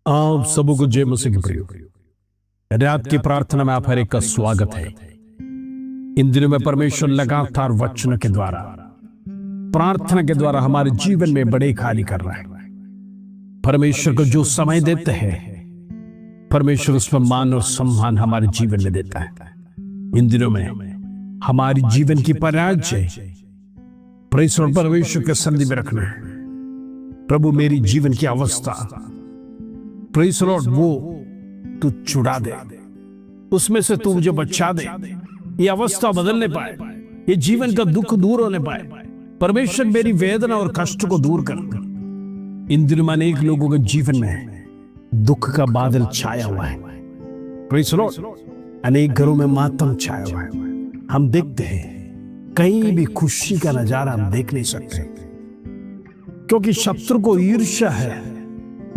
आप सबको जय मसीह की प्रिय। रात की प्रार्थना में आप हर एक का स्वागत है। इन दिनों में परमेश्वर लगातार वचन के द्वारा, प्रार्थना के द्वारा हमारे जीवन में बड़े कार्य कर रहा है। परमेश्वर को जो समय देते हैं, परमेश्वर उसमें मान और सम्मान हमारे जीवन में देता है। इन दिनों में हमारी जीवन की पराजय परमेश्वर के सन्निधि में रखना है। प्रभु मेरी जीवन की अवस्था प्रेज़ द लॉर्ड वो तू छुड़ा दे, उसमें से तू मुझे बचा दे, ये अवस्था बदलने पाए, ये जीवन का दुख दूर होने पाए। परमेश्वर मेरी वेदना और कष्ट को दूर कर। इन दिनों में अनेक लोगों के जीवन में दुख का बादल छाया हुआ है। प्रेज़ द लॉर्ड, अनेक घरों में मातम छाया हुआ है। हम देखते हैं कहीं भी खुशी का नजारा हम देख नहीं सकते, क्योंकि शत्रु को ईर्ष्या है।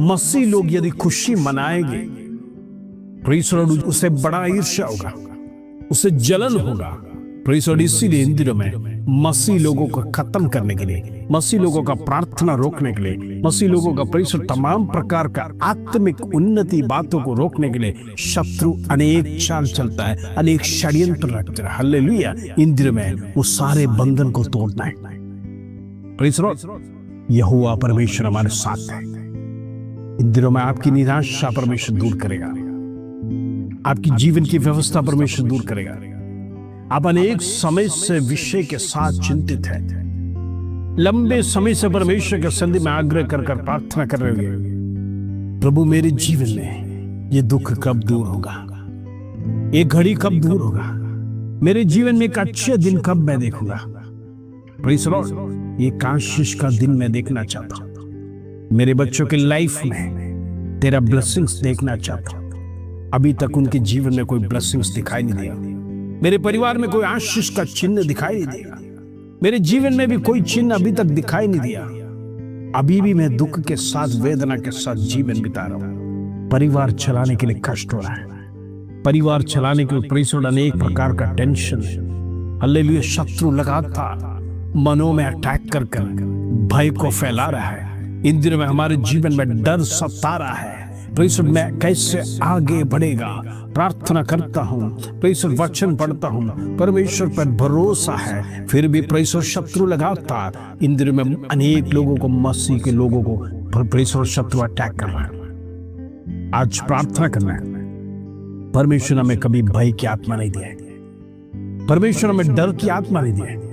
मसीह लोग यदि खुशी मनाएंगे, प्रेज़ द लॉर्ड, उसे बड़ा ईर्ष्या होगा, उसे जलन होगा। प्रेज़ द लॉर्ड, इसीलिए इन दिनों में मसीह लोगों को खत्म करने के लिए, मसीह लोगों का प्रार्थना रोकने के लिए, मसीह लोगों का प्रेज़ द लॉर्ड तमाम प्रकार का आत्मिक उन्नति बातों को रोकने के लिए शत्रु अनेक चाल चलता है, अनेक षड्यंत्र रखता है। हालेलुया। इन दिनों में वो सारे बंधन को तोड़ना है। प्रेज़ द लॉर्ड, यहोवा परमेश्वर हमारे साथ है। इन दिनों में आपकी निराशा परमेश्वर दूर करेगा, आपकी जीवन की व्यवस्था परमेश्वर दूर करेगा। आप अनेक समय से विषय के साथ चिंतित हैं, लंबे समय से परमेश्वर के सन्निधि में आग्रह कर प्रार्थना कर रहे हैं, प्रभु मेरे जीवन में ये दुख कब दूर होगा, ये घड़ी कब दूर होगा, मेरे जीवन में एक अच्छे दिन कब मैं देखूंगा। प्रेज़ द लॉर्ड, ये आशीष का दिन मैं देखना चाहता हूं। मेरे बच्चों के लाइफ में तेरा ब्लेसिंग्स देखना चाहता हूं। अभी तक उनके जीवन में कोई ब्लेसिंग्स दिखाई नहीं दिया, मेरे परिवार में कोई आशीष का चिन्ह दिखाई नहीं दिया, मेरे जीवन में भी कोई चिन्ह अभी तक दिखाई नहीं दिया। अभी भी मैं दुख के साथ, वेदना के साथ जीवन बिता रहा हूं। परिवार चलाने के लिए कष्ट हो रहा है, परिवार चलाने के लिए प्रेज़ द लॉर्ड अनेक प्रकार का टेंशन है। हालेलुया। शत्रु लगातार मनों में अटैक कर भय को फैला रहा है। इन दिनों में हमारे जीवन में डर सता रहा है। प्रेज़ मैं कैसे आगे बढ़ेगा, प्रार्थना करता हूँ, प्रेज़ वचन पढ़ता हूँ, परमेश्वर पर भरोसा है, फिर भी प्रेज़ शत्रु लगातार इन दिनों में अनेक लोगों को, मसीह के लोगों को प्रेज़ शत्रु अटैक कर रहा है। आज प्रार्थना करना है, परमेश्वर हमें कभी भय की आत्मा नहीं दिया है, परमेश्वर हमें डर की आत्मा नहीं दिया है।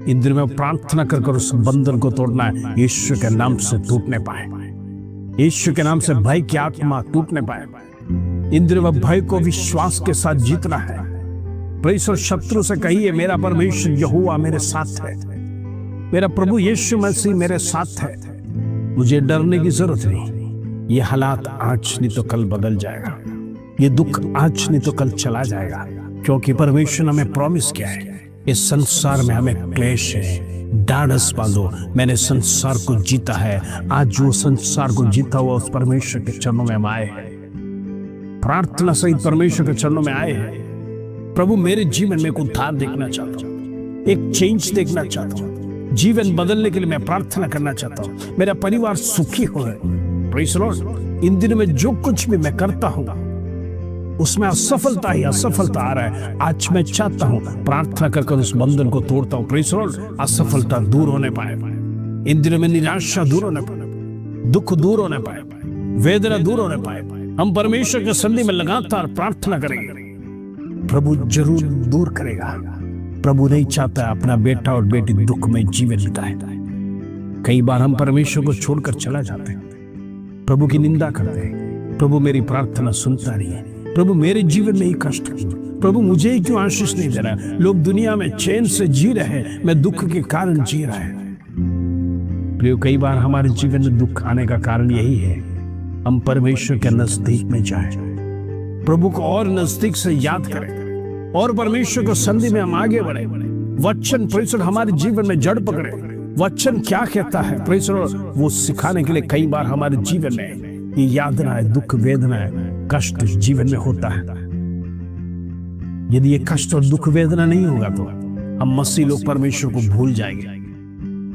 इन दिनों में प्रार्थना कर उस बंधन को तोड़ना है, यीशु के नाम से टूटने पाए, यीशु के नाम से भय की आत्मा टूटने पाए। इन दिनों में भय को विश्वास के साथ जीतना है। प्रेज़ द लॉर्ड, शत्रु से कहिए मेरा परमेश्वर यहोवा मेरे साथ है, मेरा प्रभु यीशु मसीह मेरे साथ है, मुझे डरने की जरूरत नहीं। ये हालात आज नहीं तो कल बदल जाएगा, ये दुख आज नहीं तो कल चला जाएगा, क्योंकि परमेश्वर ने हमें प्रॉमिस किया है, इस संसार में हमें क्लेश है, ढाढ़स बांधो, मैंने संसार को जीता है। आज वो संसार को जीता हुआ उस परमेश्वर के चरणों में हम आए हैं, प्रार्थना सहित परमेश्वर के चरणों में आए हैं। प्रभु मेरे जीवन में एक उद्धार देखना चाहता हूँ, एक चेंज देखना चाहता हूँ, जीवन बदलने के लिए मैं प्रार्थना करना चाहता हूँ, मेरा परिवार सुखी हो। प्रेज़ द लॉर्ड, इन दिनों में जो कुछ भी मैं करता हूँ उसमें असफलता ही असफलता आ रहा है। आज मैं चाहता हूं प्रार्थना कर उस बंधन को तोड़ता हूं। प्रेज़ द लॉर्ड, असफलता दूर होने पाए, इन दिनों में निराशा दूर होने पाए, दुख दूर होने पाए, वेदना दूर होने पाए। हम परमेश्वर के सन्निधि में लगातार प्रार्थना करेंगे, प्रभु जरूर दूर करेगा। प्रभु नहीं चाहता अपना बेटा और बेटी दुख में जीवन बिताए। कई बार हम परमेश्वर को छोड़कर चला जाते हैं, प्रभु की निंदा करते हैं, प्रभु मेरी प्रार्थना सुनता नहीं है, प्रभु मेरे जीवन में ही कष्ट है, प्रभु मुझे ही क्यों आशीष नहीं दे रहा। लोग दुनिया में चैन से जी रहे हैं, मैं दुख के कारण जी रहा है। प्रियो, कई बार हमारे जीवन में दुख आने का कारण यही है, हम परमेश्वर के नजदीक में जाएं, प्रभु को और नजदीक से याद करें, और परमेश्वर को सन्निधि में हम आगे बढ़े। वचन प्रेज़ द लॉर्ड हमारे जीवन में जड़ पकड़े। वचन क्या कहता है प्रेज़ द लॉर्ड, वो सिखाने के लिए कई बार हमारे जीवन में ये यातना है, दुख, वेदना है, कष्ट जीवन में होता है। यदि ये कष्ट और दुख वेदना नहीं होगा तो हम मसीह लोग परमेश्वर को भूल जाएंगे,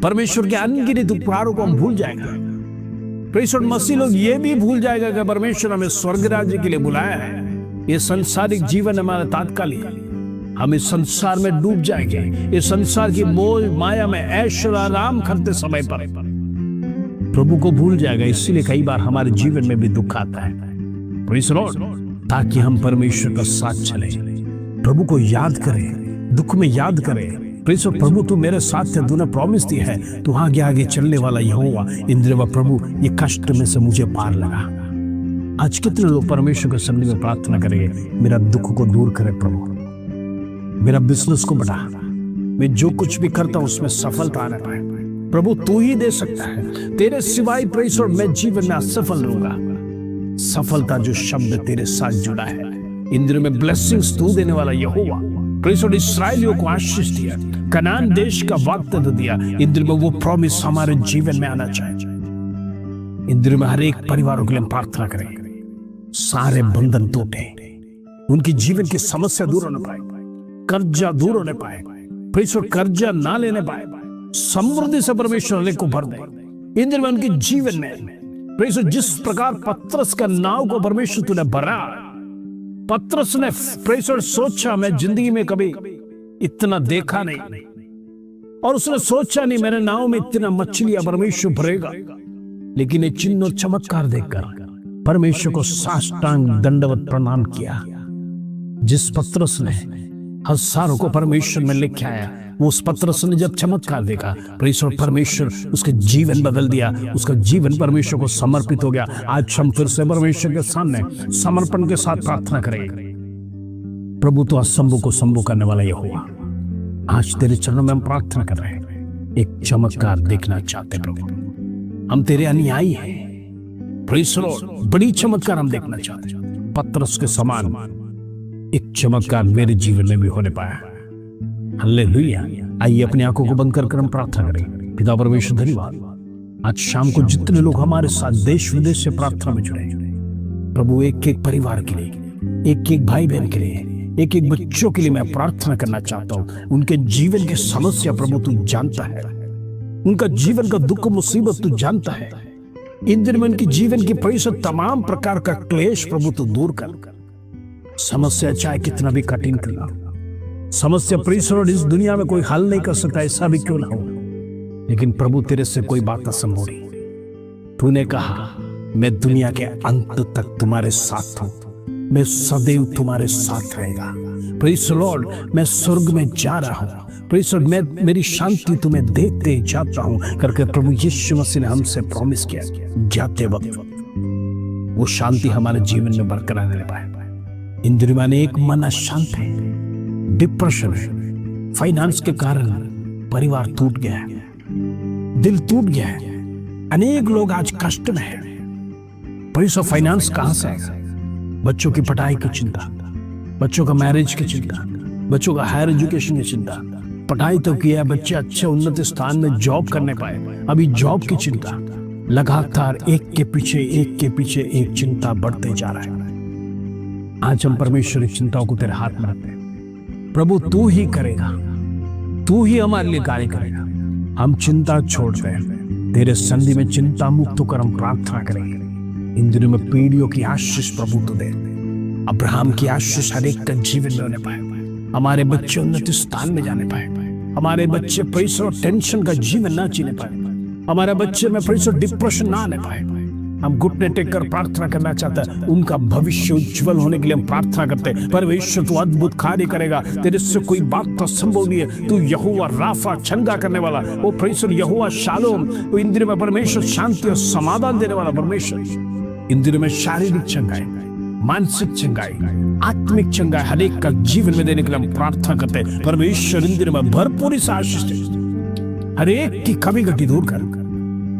परमेश्वर के अनगिनत उपकारों को हम भूल जाएंगे। प्रेज़ द लॉर्ड, मसीह लोग ये भी भूल जाएगा कि परमेश्वर हमें स्वर्ग राज्य के लिए बुलाया है। ये संसारिक जीवन हमारा तात्कालिक, हम इस संसार में डूब जाएंगे। इस संसार की मोह माया में ऐश और आराम करते समय पर प्रभु को भूल जाएगा। इसीलिए कई बार हमारे जीवन में भी दुख आता है, प्रेज़ द लॉर्ड, ताकि हम परमेश्वर का साथ चले, प्रभु को याद करें, दुख में याद करें। प्रेज़ द लॉर्ड, प्रभु तू मेरे साथ है, तूने प्रॉमिस दी है, तू आगे आगे चलने वाला यहोवा इंद्रवा प्रभु, ये कष्ट में से मुझे पार लगा। आज कितने लोग परमेश्वर के सन्निधि में प्रार्थना करेंगे, मेरा दुख को दूर करे प्रभु, मेरा बिजनेस को बढ़ा, मैं जो कुछ भी करता हूं उसमें सफलता आने पाए। प्रभु तू ही दे सकता है, तेरे सिवाय प्रेज़ द लॉर्ड मैं जीवन में असफल रहूंगा। सफलता जो शब्द तेरे साथ जुड़ा है, इंद्र में ब्लेसिंग्स तू देने वाला यहोवा, प्रेज़ द लॉर्ड, इस्राएलियों को आशीष दिया, कनान देश का वाग्दान दिया। इंद्र में वो प्रॉमिस हमारे जीवन में आना चाहिए। इंद्र में हर एक परिवारों के लिए हम प्रार्थना करें, सारे बंधन टूटे, उनकी जीवन की समस्या दूर होने पाए, कर्जा दूर होने पाए, प्रेज़ द लॉर्ड, कर्जा ना लेने पाए, समृद्धि से परमेश्वर हर एक को भर दे। इंद्र में उनके जीवन में प्रेज़ द लॉर्ड, जिस प्रकार पतरस का नाव को परमेश्वर तूने भरा, पतरस ने प्रेज़ द लॉर्ड सोचा मैं जिंदगी में कभी इतना देखा नहीं, और उसने सोचा नहीं मेरे नाव में इतना मछलियां परमेश्वर भरेगा। लेकिन एक चिन्ह और चमत्कार देखकर परमेश्वर को साष्टांग दंडवत प्रणाम किया। जिस पतरस ने हजारों को परमेश्वर में लेके आया, वो उस पतरस ने जब चमत्कार देखा, प्रेज़ द लॉर्ड, परमेश्वर उसके जीवन बदल दिया, उसका जीवन परमेश्वर को समर्पित हो गया। आज हम फिर से परमेश्वर के सामने समर्पण के साथ प्रार्थना करेंगे। प्रभु तो असंभव को संभव करने वाला यहोवा, आज तेरे चरणों में हम प्रार्थना कर रहे हैं, एक चमत्कार देखना चाहते प्रभु, हम तेरे अनुयायी हैं। प्रेज़ द लॉर्ड, बड़ी चमत्कार हम देखना चाहते हैं। पतरस के समान एक चमत्कार मेरे जीवन में भी होने पाया। हालेलुया। आइए अपनी आंखों को बंद कर हम प्रार्थना करें। पिता परमेश्वर धन्यवाद, आज शाम को जितने लोग हमारे साथ देश विदेश से प्रार्थना में जुड़े, प्रभु एक एक परिवार के लिए, एक एक भाई बहन के लिए, एक एक बच्चों के लिए मैं प्रार्थना करना चाहता हूं। उनके जीवन की समस्या प्रभु तू जानता है, उनका जीवन का दुख मुसीबत तू जानता है। इन दिन में उनकी जीवन की परिस्थिति तमाम प्रकार का क्लेश प्रभु तू दूर कर। समस्या चाहे कितना भी कठिन क्यों ना हो, समस्या प्रेज़ द लॉर्ड इस दुनिया में कोई हल नहीं कर सकता, ऐसा भी क्यों ना हो, लेकिन प्रभु तेरे से कोई बात असंभव नहीं। तूने कहा मैं दुनिया के अंत तक तुम्हारे साथ हूं, मैं सदैव तुम्हारे साथ रहेगा। प्रेज़ द लॉर्ड, मैं स्वर्ग में जा रहा हूं, प्रेज़ द लॉर्ड, मैं मेरी शांति तुम्हें देते जाता हूं करके प्रभु यीशु मसीह ने हमसे प्रॉमिस किया। जाते वक्त वो शांति हमारे जीवन में बरकरार रह पाए। इन दिनों में एक मन अशांत है, डिप्रेशन है, फाइनेंस के कारण परिवार टूट गया है, दिल टूट गया है, अनेक लोग आज कष्ट में हैं। पैसा फाइनेंस कहां से आएगा? बच्चों की पढ़ाई की चिंता, बच्चों का मैरिज की चिंता, बच्चों का हायर एजुकेशन की चिंता, पढ़ाई तो किया, बच्चे अच्छे उन्नत स्थान में जॉब करने पाए, अभी जॉब की चिंता, लगातार एक के पीछे एक चिंता बढ़ते जा रहा है। आज हम परमेश्वर की चिंताओं को तेरे हाथ में रखते हैं। प्रभु तू ही करेगा, तू ही हमारे लिए कार्य करेगा। हम चिंता छोड़ दें, तेरे संधि में चिंता मुक्त होकर हम प्रार्थना करेंगे। इन दिनों में पीढ़ियों की आशीष प्रभु तू दे, अब्राहम की आशीष हर एक का जीवन में होने पाए, हमारे बच्चे उन्नत स्थान में जाने पाए, हमारे बच्चे पैसे और टेंशन का जीवन ना जीने पाए, हमारे बच्चे में पैसे और डिप्रेशन ना आने पाए। हम घुटने टेक कर प्रार्थना करना चाहते हैं, उनका भविष्य उज्जवल होने के लिए हम प्रार्थना करते हैं। परमेश्वर तू अद्भुत कार्य करेगा, तेरे से कोई बात तो संभव नहीं है। तू यहोवा राफा, चंगा करने वाला, वो परमेश्वर यहोवा शालोम, वो इन दिनों में परमेश्वर शांति और समाधान देने वाला परमेश्वर। इन दिनों में शारीरिक चंगाई, मानसिक चंगाई, आत्मिक चंगाई हर एक का जीवन में देने के लिए हम प्रार्थना करते हैं। परमेश्वर इन दिनों में भरपूरी से आशीष दे, हर एक की कमी घटी दूर कर।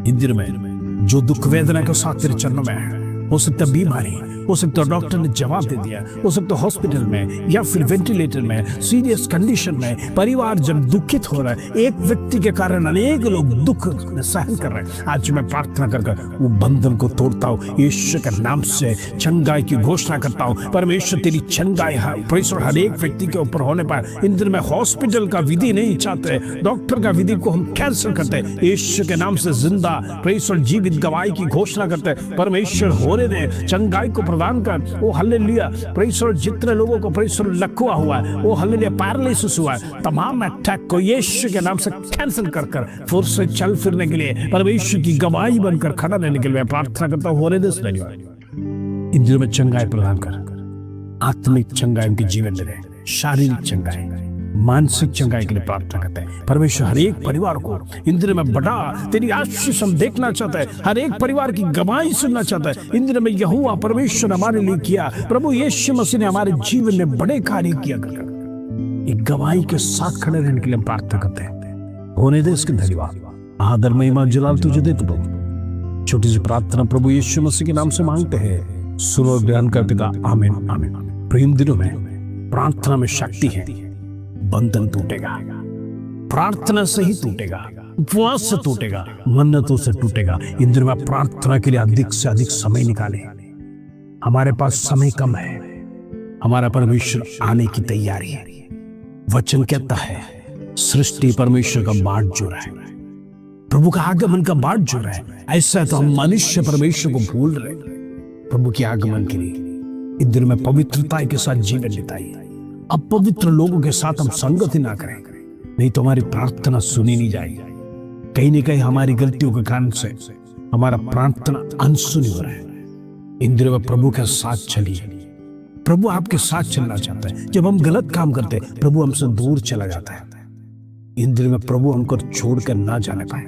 इन दिनों में जो दुख वेदना के साथ तेरे चरणों में है, हो सकता है बीमारी, हो सकता है डॉक्टर ने जवाब दे दिया, हो सकता है हॉस्पिटल में या फिर वेंटिलेटर में, सीरियस कंडीशन में परिवार जब दुखित हो रहा है, एक व्यक्ति के कारण अनेक लोग दुख सहन कर रहे हैं। आज मैं प्रार्थना कर वो बंधन को तोड़ता हूँ, यीशु के नाम से चंगाई की घोषणा करता हूँ। परमेश्वर तेरी चंगाई परमेश्वर हर एक व्यक्ति के ऊपर होने पर। इन दिन में हॉस्पिटल का विधि नहीं चाहते, डॉक्टर का विधि को हम कैंसिल करते हैं। यीशु के नाम से जिंदा परमेश्वर जीवित गवाही की घोषणा करते हैं। परमेश्वर होने दे, चंगाई को प्रदान कर। ओ हालेलुया। परमेश्वर जितने लोगों को परमेश्वर लकवा हुआ है, ओ हालेलुया पैरालिसिस हुआ है, तमाम अटैक को यीशु के नाम से कैंसिल कर फिर से चल फिरने के लिए, परमेश्वर की गवाही बनकर खड़ा रहने के लिए मैं प्रार्थना करता हूँ। होने दे इन दिनों में चंगाई प्रदान कर, आत्मिक चंगाई उनके जीवन में रहे, शारीरिक चंगाई, मानसिक चंगाई के लिए प्रार्थना करते हैं। परमेश्वर हर एक परिवार को इन दिनों में बड़ा तेरी आशीष हम देखना चाहता है, हर एक परिवार की गवाही सुनना चाहता है। इन दिनों में यहोवा परमेश्वर हमारे लिए किया, प्रभु यीशु मसीह ने हमारे जीवन में बड़े कार्य किया कर एक गवाही के साथ खड़े रहने के लिए हम प्रार्थना करते हैं। होने दे इसके धन्यवाद, आदर महिमा जलाल तुझे दे। प्रभु छोटी सी प्रार्थना प्रभु यीशु मसीह के नाम से मांगते हैं, सुनो ग्रहण कर पिता, आमीन आमीन। प्रेम दिनों में प्रार्थना में शक्ति है, बंधन टूटेगा, प्रार्थना से ही टूटेगा, उपवास से टूटेगा, मन्नतों से टूटेगा। इन दिनों में प्रार्थना के लिए अधिक से अधिक समय निकालें। हमारे पास समय कम है, हमारा परमेश्वर आने की तैयारी है। वचन कहता है सृष्टि परमेश्वर का बाट जो रहा है, प्रभु का आगमन का बाट जो रहा है। ऐसा तो हम मनुष्य परमेश्वर को भूल रहे। प्रभु के आगमन के लिए इन दिनों में पवित्रता के साथ जीवन बिताइए। अपवित्र लोगों के साथ हम संगति ना करें, नहीं तो हमारी प्रार्थना सुनी नहीं जाएगी। कहीं न कहीं हमारी गलतियों के कारण से हमारा प्रार्थना अनसुनी हो रहा है। इन दिनों में प्रभु के साथ चलिए। प्रभु आपके साथ चलना चाहता है। जब हम गलत काम करते हैं, प्रभु हमसे दूर चला जाता है। इन दिनों में प्रभु हमको छोड़कर ना जाने पाए,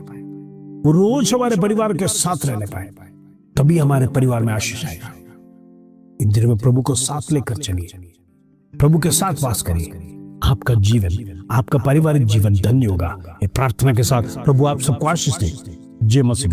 वो रोज हमारे परिवार के साथ रहने पाए, तभी हमारे परिवार में आशीष आएगा। इन दिनों में प्रभु को साथ लेकर चलिए, प्रभु के साथ वास करिए। आपका जीवन, आपका पारिवारिक जीवन धन्य होगा। ये प्रार्थना के साथ प्रभु आप सबको आशीष दे। जय मसीह।